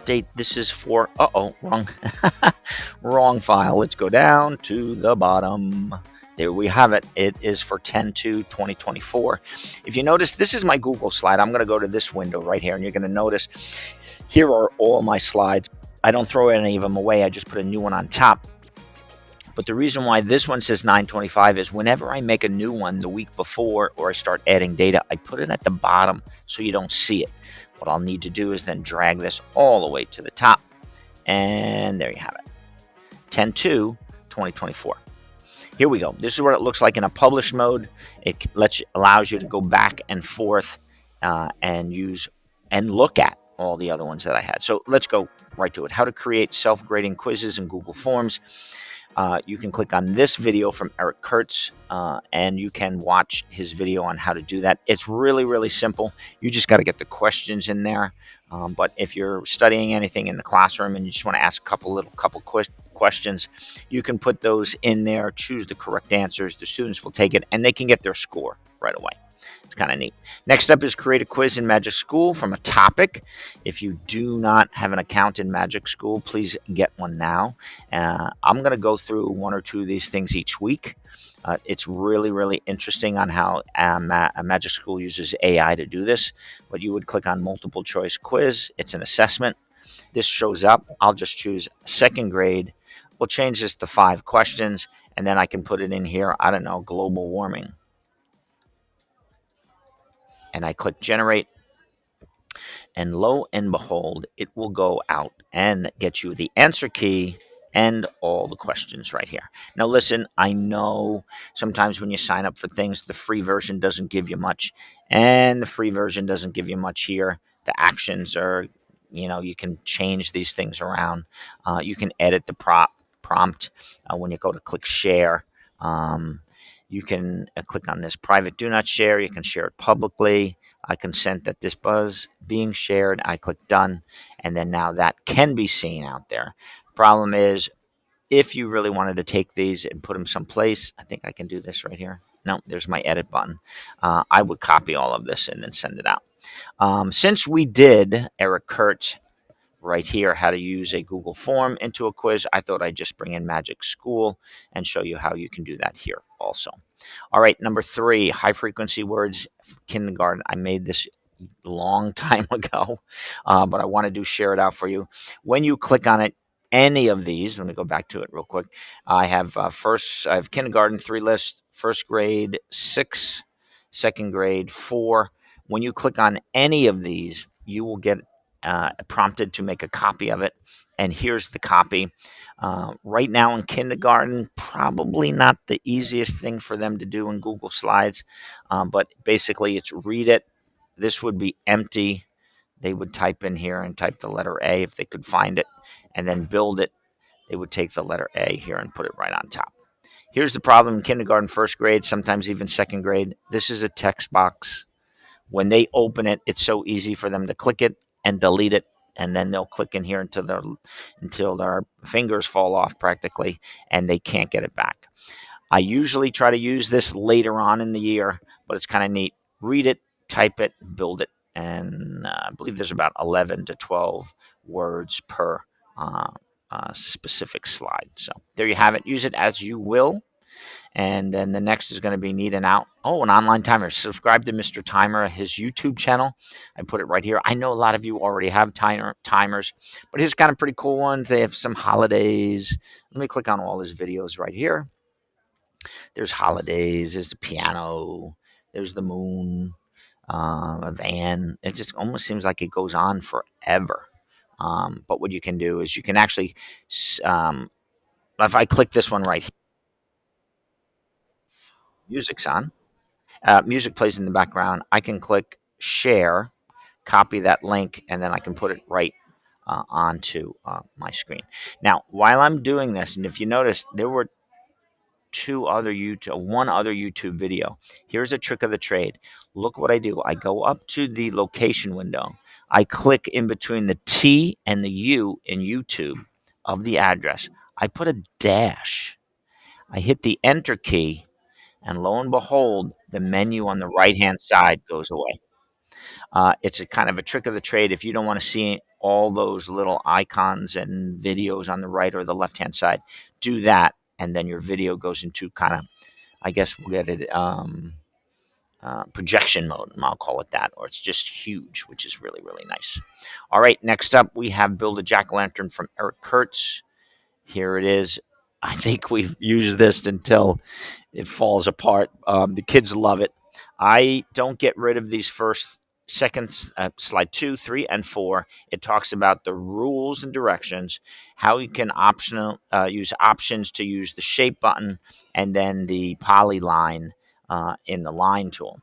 update. This is for, wrong, wrong file. Let's go down to the bottom. There we have it. It is for 10/2/2024. If you notice, this is my Google slide. I'm going to go to this window right here, and you're going to notice here are all my slides. I don't throw any of them away. I just put a new one on top. But the reason why this one says 925 is whenever I make a new one the week before or I start adding data, I put it at the bottom so you don't see it. What I'll need to do is then drag this all the way to the top. And there you have it. 10/2/2024. Here we go. This is what it looks like in a published mode. It allows you to go back and forth and use and look at all the other ones that I had. So let's go right to it. How to create self-grading quizzes in Google Forms. You can click on this video from Curtz, and you can watch his video on how to do that. It's really, really simple. You just got to get the questions in there. But if you're studying anything in the classroom and you just want to ask a couple questions, you can put those in there, choose the correct answers. The students will take it, and they can get their score right away. It's kind of neat. Next up is create a quiz in Magic School from a topic. If you do not have an account in Magic School, please get one now. I'm going to go through one or two of these things each week. It's really, really interesting on how a Magic School uses AI to do this. But you would click on multiple choice quiz. It's an assessment. This shows up. I'll just choose second grade. We'll change this to 5 questions, and then I can put it in here. I don't know, global warming. And I click generate, and lo and behold, it will go out and get you the answer key and all the questions right here. Now listen, I know sometimes when you sign up for things, the free version doesn't give you much, and the free version doesn't give you much here. The actions are, you can change these things around. You can edit the prompt when you go to click share. You can click on this private do not share. You can share it publicly. I consent that this buzz being shared. I click done, and then now that can be seen out there. Problem is, if you really wanted to take these and put them someplace, I think I can do this right here. No, there's my edit button. I would copy all of this and then send it out. Since we did Eric Curtz right here, how to use a Google form into a quiz, I thought I'd just bring in Magic School and show you how you can do that here also. All right, number 3, high frequency words, kindergarten. I made this a long time ago, but I want to share it out for you. When you click on it, any of these, let me go back to it real quick. I have I have kindergarten 3 list, first grade 6, second grade 4. When you click on any of these, you will get prompted to make a copy of it. And here's the copy. Right now in kindergarten, probably not the easiest thing for them to do in Google Slides, but basically it's read it. This would be empty. They would type in here and type the letter A if they could find it, and then build it. They would take the letter A here and put it right on top. Here's the problem in kindergarten, first grade, sometimes even second grade. This is a text box. When they open it, it's so easy for them to click it and delete it, and then they'll click in here until their fingers fall off practically, and they can't get it back. I usually try to use this later on in the year, but it's kind of neat. Read it, type it, build it, and I believe there's about 11 to 12 words per specific slide. So there you have it. Use it as you will. And then the next is going to be Need and Out. Oh, an online timer. Subscribe to Mr. Timer, his YouTube channel. I put it right here. I know a lot of you already have timers, but here's kind of pretty cool ones. They have some holidays. Let me click on all his videos right here. There's holidays. There's the piano. There's the moon. A van. It just almost seems like it goes on forever. But what you can do is you can actually, if I click this one right here, music's on. Music plays in the background. I can click share, copy that link, and then I can put it right onto my screen. Now, while I'm doing this, and if you notice, there were one other YouTube video. Here's a trick of the trade. Look what I do. I go up to the location window. I click in between the T and the U in YouTube of the address. I put a dash. I hit the enter key, and lo and behold, the menu on the right-hand side goes away. It's a kind of a trick of the trade. If you don't want to see all those little icons and videos on the right or the left hand side. Do that, and then your video goes into kind of, I guess we'll get it, projection mode, I'll call it that, or it's just huge, which is really, really nice. All right, next up we have Build a Jack-o'-lantern from Eric Curtz. Here it is. I think we've used this until it falls apart. The kids love it. I don't get rid of these first, second, slide 2, 3, and 4. It talks about the rules and directions, how you can use options to use the shape button, and then the polyline in the line tool.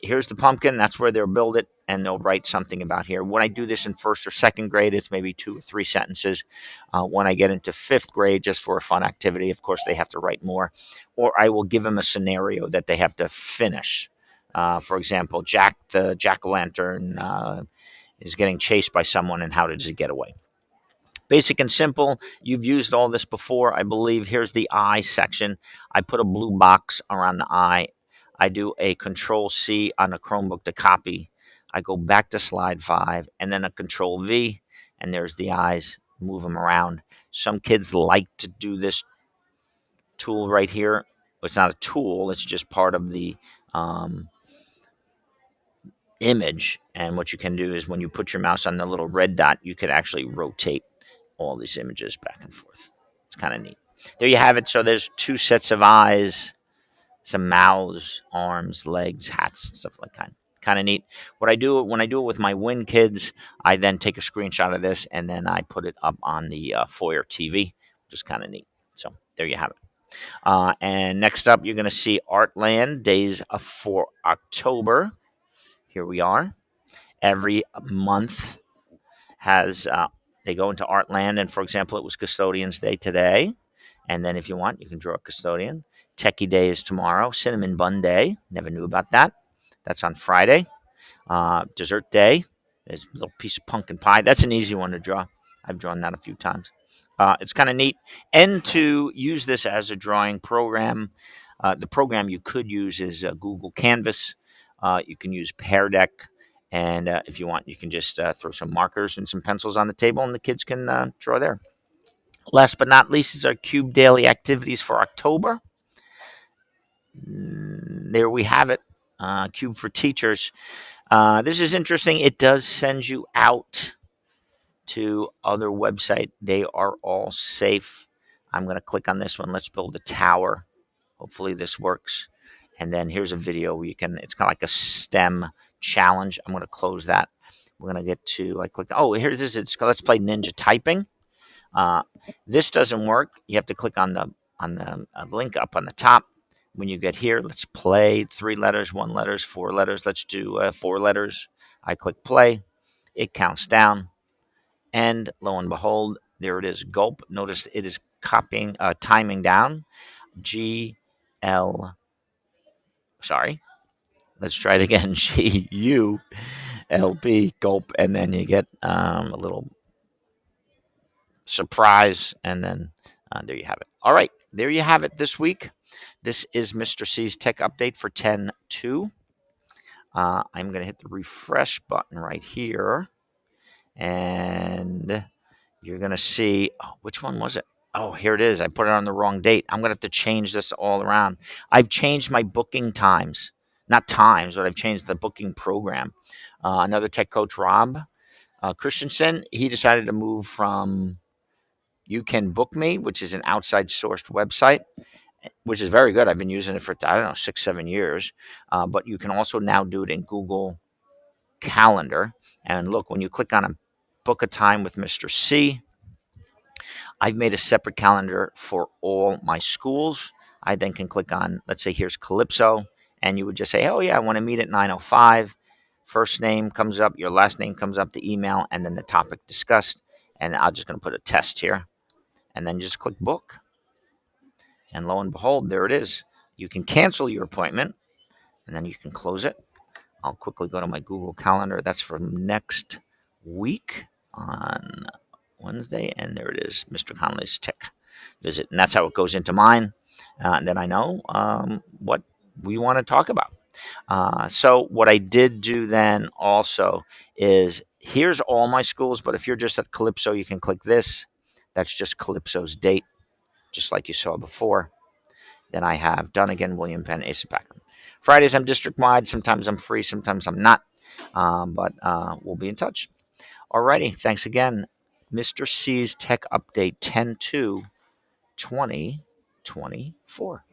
Here's the pumpkin. That's where they'll build it, and they'll write something about here. When I do this in first or second grade, it's maybe 2 or 3 sentences. When I get into fifth grade, just for a fun activity, of course, they have to write more. Or I will give them a scenario that they have to finish. For example, Jack the jack-o'-lantern is getting chased by someone, and how does he get away? Basic and simple. You've used all this before, I believe. Here's the eye section. I put a blue box around the eye. I do a Control C on a Chromebook to copy. I go back to slide 5, and then a Control V, and there's the eyes. Move them around. Some kids like to do this tool right here. It's not a tool. It's just part of the image. And what you can do is when you put your mouse on the little red dot, you can actually rotate all these images back and forth. It's kind of neat. There you have it. So there's 2 sets of eyes, some mouths, arms, legs, hats, stuff like that. Kind of neat. What I do when I do it with my Win kids, I then take a screenshot of this and then I put it up on the foyer TV, which is kind of neat. So there you have it. And next up, you're going to see Artland days for October. Here we are. Every month has they go into Artland, and for example, it was Custodians Day today. And then if you want, you can draw a custodian. Techie Day is tomorrow. Cinnamon Bun Day. Never knew about that. That's on Friday. Dessert Day. There's a little piece of pumpkin pie. That's an easy one to draw. I've drawn that a few times. It's kind of neat. And to use this as a drawing program, the program you could use is Google Canvas. You can use Pear Deck. And if you want, you can just throw some markers and some pencils on the table, and the kids can draw there. Last but not least is our Cube Daily Activities for October. There we have it. Cube for Teachers. This is interesting. It does send you out to other website. They are all safe. I'm going to click on this one. Let's build a tower. Hopefully this works. And then here's a video where you can, it's kind of like a STEM challenge. I'm going to close that. We're going to get to, I clicked, oh, here's this. It's, let's play Ninja Typing. This doesn't work. You have to click on the link up on the top. When you get here, let's play 3 letters, 1 letters, 4 letters. Let's do 4 letters. I click play. It counts down. And lo and behold, there it is. Gulp. Notice it is copying, timing down. Sorry. Let's try it again. GULP, gulp. And then you get a little surprise. And then there you have it. All right. There you have it this week. This is Mr. C's Tech Update for 10/2. I'm going to hit the refresh button right here. And you're going to see, oh, which one was it? Oh, here it is. I put it on the wrong date. I'm going to have to change this all around. I've changed my booking times. Not times, but I've changed the booking program. Another tech coach, Rob Christensen, he decided to move from You Can Book Me, which is an outside sourced website, which is very good. I've been using it for, I don't know, 6, 7 years. But you can also now do it in Google Calendar. And look, when you click on a book a time with Mr. C, I've made a separate calendar for all my schools. I then can click on, let's say here's Calypso, and you would just say, oh yeah, I want to meet at 9:05. First name comes up, your last name comes up, the email, and then the topic discussed. And I'm just going to put a test here. And then just click book. And lo and behold, there it is. You can cancel your appointment, and then you can close it. I'll quickly go to my Google Calendar. That's for next week on Wednesday, and there it is, Mr. Conley's Tech Visit. And that's how it goes into mine. And then I know what we want to talk about. So what I did do then also is Here's all my schools, but if you're just at Calypso, you can click this. That's just Calypso's date, just like you saw before. Then I have Dunnigan, William Penn, Asa Packer. Fridays I'm district-wide. Sometimes I'm free, sometimes I'm not. But we'll be in touch. Alrighty, thanks again. Mr. C's Tech Update 10/2/2024.